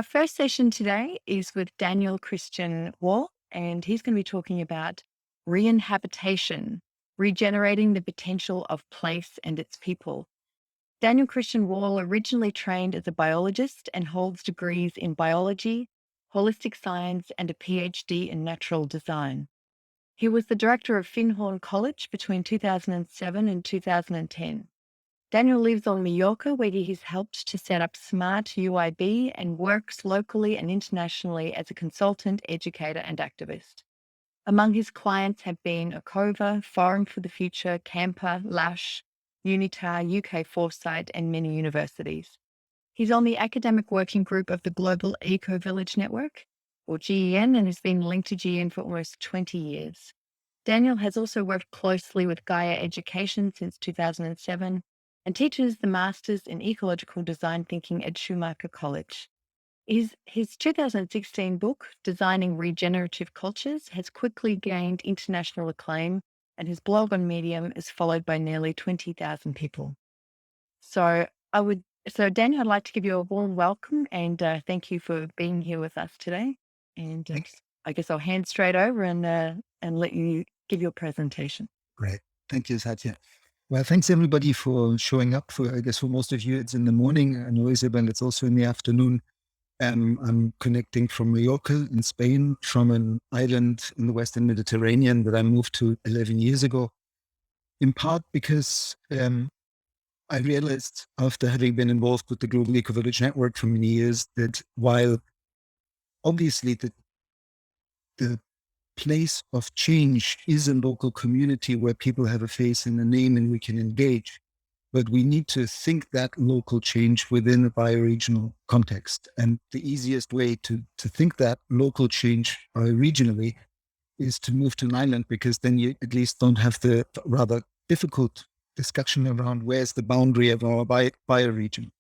Our first session today is with Daniel Christian Wall, and he's going to be talking about reinhabitation, regenerating the potential of place and its people. Daniel Christian Wall originally trained as a biologist and holds degrees in biology, holistic science, and a PhD in natural design. He was the director of Findhorn College between 2007 and 2010. Daniel lives on Mallorca, where he has helped to set up Smart UIB and works locally and internationally as a consultant, educator, and activist. Among his clients have been Acova, Forum for the Future, Camper, Lash, Unitar, UK Foresight, and many universities. He's on the academic working group of the Global Eco Village Network, or GEN, and has been linked to GEN for almost 20 years. Daniel has also worked closely with Gaia Education since 2007 and teaches the Masters in Ecological Design Thinking at Schumacher College. His 2016 book, Designing Regenerative Cultures, has quickly gained international acclaim, and his blog on Medium is followed by nearly 20,000 people. So Daniel, I'd like to give you a warm welcome and thank you for being here with us today. And I guess I'll hand straight over and let you give your presentation. Great. Thank you, Satya. Well, thanks everybody for showing up. I guess for most of you, it's in the morning. I know, Isabel, it's also in the afternoon. I'm connecting from Mallorca in Spain, from an island in the Western Mediterranean that I moved to 11 years ago, in part because I realized, after having been involved with the Global Eco Village Network for many years, that while obviously the place of change is a local community where people have a face and a name and we can engage, but we need to think that local change within a bioregional context. And the easiest way to think that local change regionally is to move to an island, because then you at least don't have the rather difficult discussion around where's the boundary of our bioregion,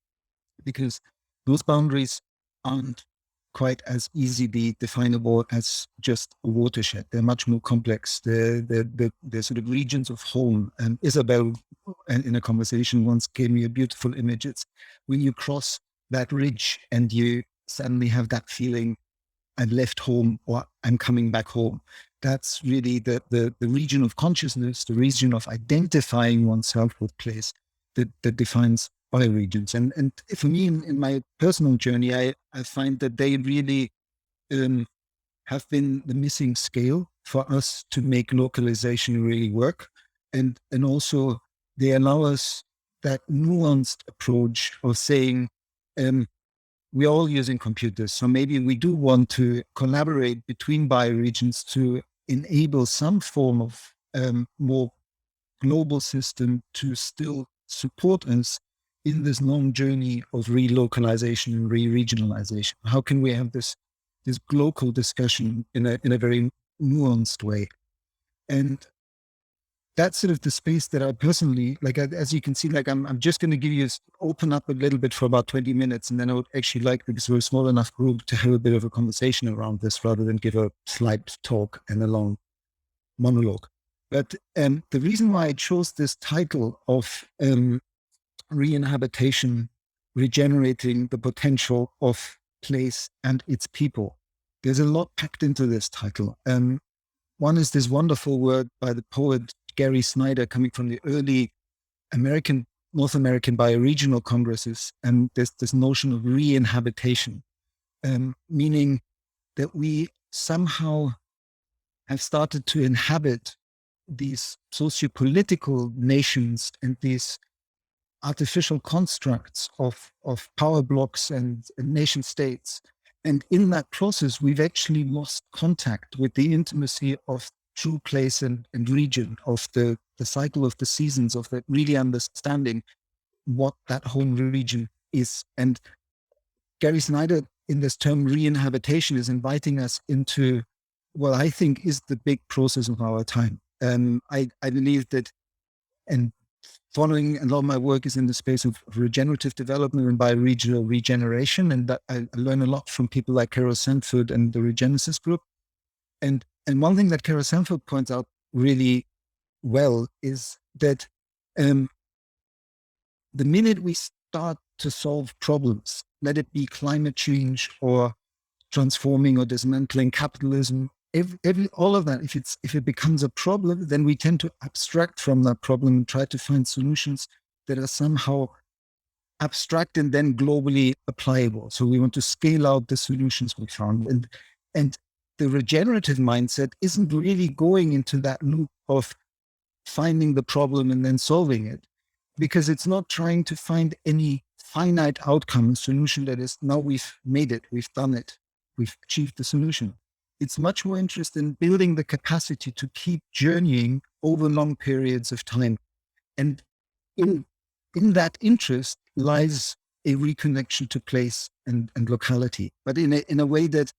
because those boundaries aren't quite as easily definable as just a watershed. They're much more complex. They're sort of regions of home. And Isabel, in a conversation once, gave me a beautiful image. It's when you cross that ridge and you suddenly have that feeling, I've left home or I'm coming back home. That's really the region of consciousness, the region of identifying oneself with place that defines bioregions. And for me, in my personal journey, I find that they really have been the missing scale for us to make localization really work. And also they allow us that nuanced approach of saying, we're all using computers, so maybe we do want to collaborate between bioregions to enable some form of more global system to still support us in this long journey of relocalization and re-regionalization. How can we have this global discussion in a very nuanced way? And that's sort of the space that I personally, like, as you can see, like I'm just going to give you, open up a little bit for about 20 minutes. And then I would actually like, because we're a small enough group, to have a bit of a conversation around this rather than give a slide talk and a long monologue. But the reason why I chose this title of reinhabitation, regenerating the potential of place and its people, there's a lot packed into this title. One is this wonderful word by the poet Gary Snyder, coming from the early North American bioregional congresses. And there's this notion of reinhabitation, meaning that we somehow have started to inhabit these socio-political nations and these artificial constructs of power blocks and nation states. And in that process, we've actually lost contact with the intimacy of true place and region, of the cycle of the seasons, of that really understanding what that home region is. And Gary Snyder, in this term reinhabitation, is inviting us into what I think is the big process of our time. I believe that, and following a lot of my work is in the space of regenerative development and bioregional regeneration. And that I learn a lot from people like Carol Sanford and the Regenesis group. And one thing that Carol Sanford points out really well is that the minute we start to solve problems, let it be climate change or transforming or dismantling capitalism. All of that, if it becomes a problem, then we tend to abstract from that problem and try to find solutions that are somehow abstract and then globally applicable. So we want to scale out the solutions we found. And the regenerative mindset isn't really going into that loop of finding the problem and then solving it, because it's not trying to find any finite outcome solution that is, now we've made it, we've done it, we've achieved the solution. It's much more interested in building the capacity to keep journeying over long periods of time. And in that interest lies a reconnection to place and locality, but in a way that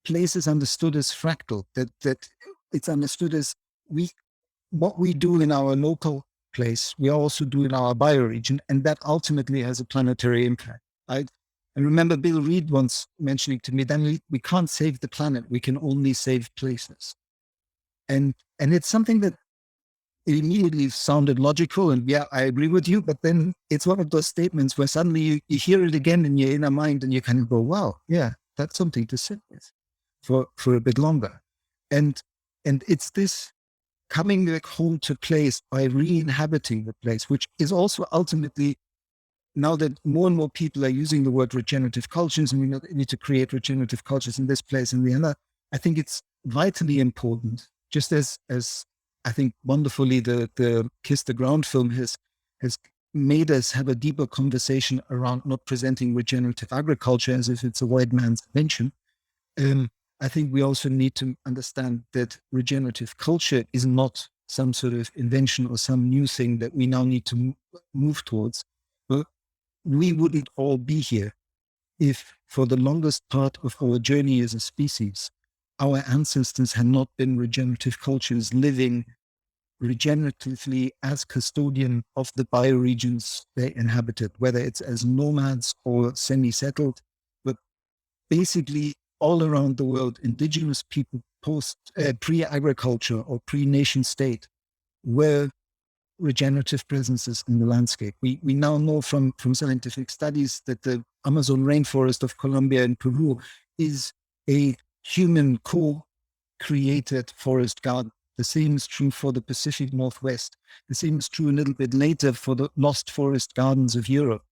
place is understood as fractal, that it's understood as what we do in our local place, we also do in our bioregion, and that ultimately has a planetary impact. I remember Bill Reed once mentioning to me, then we can't save the planet, we can only save places. And it's something that immediately sounded logical, and yeah, I agree with you, but then it's one of those statements where suddenly you hear it again in your inner mind and you kind of go, wow, yeah, that's something to sit with for a bit longer. And it's this coming back home to place by re-inhabiting the place, which is also ultimately, now that more and more people are using the word regenerative cultures, and we need to create regenerative cultures in this place and the other, I think it's vitally important, just as I think wonderfully the Kiss the Ground film has made us have a deeper conversation around not presenting regenerative agriculture as if it's a white man's invention. I think we also need to understand that regenerative culture is not some sort of invention or some new thing that we now need to move towards. But we wouldn't all be here if, for the longest part of our journey as a species, our ancestors had not been regenerative cultures living regeneratively as custodian of the bioregions they inhabited, whether it's as nomads or semi-settled. But basically, all around the world, indigenous people pre-agriculture or pre-nation state were regenerative presences in the landscape. We now know from scientific studies that the Amazon rainforest of Colombia and Peru is a human co-created forest garden. The same is true for the Pacific Northwest. The same is true a little bit later for the lost forest gardens of Europe.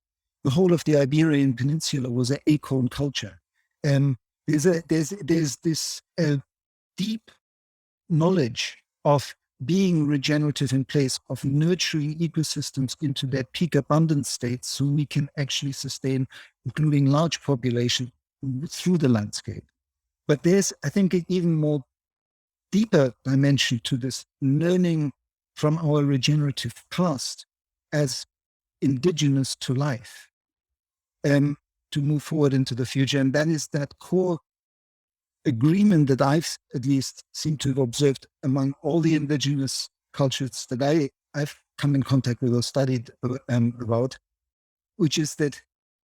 The whole of the Iberian Peninsula was an acorn culture. There's this deep knowledge of being regenerative in place, of nurturing ecosystems into their peak abundance states so we can actually sustain, including large population, through the landscape. But there's, I think, an even more deeper dimension to this, learning from our regenerative past as indigenous to life, to move forward into the future. And that is that core agreement that I've at least seemed to have observed among all the indigenous cultures that I've come in contact with or studied about, which is that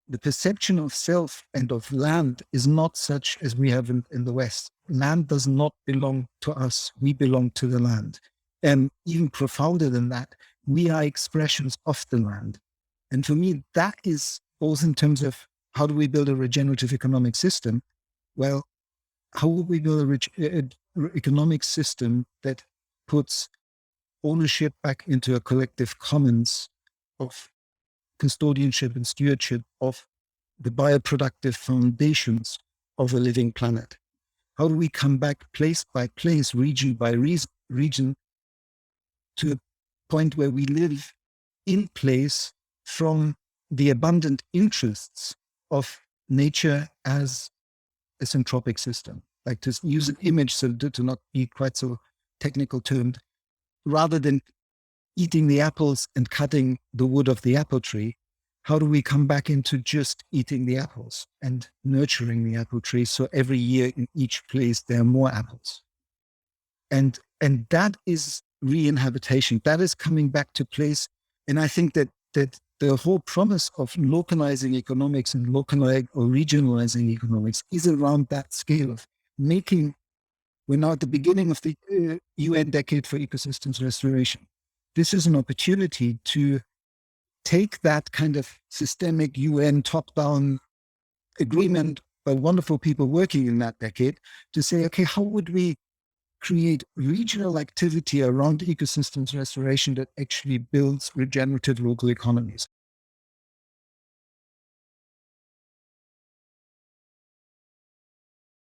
the perception of self and of land is not such as we have in the West. Land does not belong to us. We belong to the land. And even profounder than that, we are expressions of the land. And for me, that is both in terms of how do we build a regenerative economic system? Well, how would we build an economic system that puts ownership back into a collective commons of custodianship and stewardship of the bioproductive foundations of a living planet? How do we come back place by place, region by region, to a point where we live in place from the abundant interests of nature as a syntropic system? Like, to use an image so to not be quite so technical termed, rather than eating the apples and cutting the wood of the apple tree, how do we come back into just eating the apples and nurturing the apple tree so every year in each place there are more apples? And that is re-inhabitation. That is coming back to place. And I think that the whole promise of localizing economics and localizing or regionalizing economics is around that scale of making. We're now at the beginning of the UN Decade for Ecosystems Restoration. This is an opportunity to take that kind of systemic UN top-down agreement by wonderful people working in that decade to say, okay, how would we create regional activity around ecosystems restoration that actually builds regenerative local economies?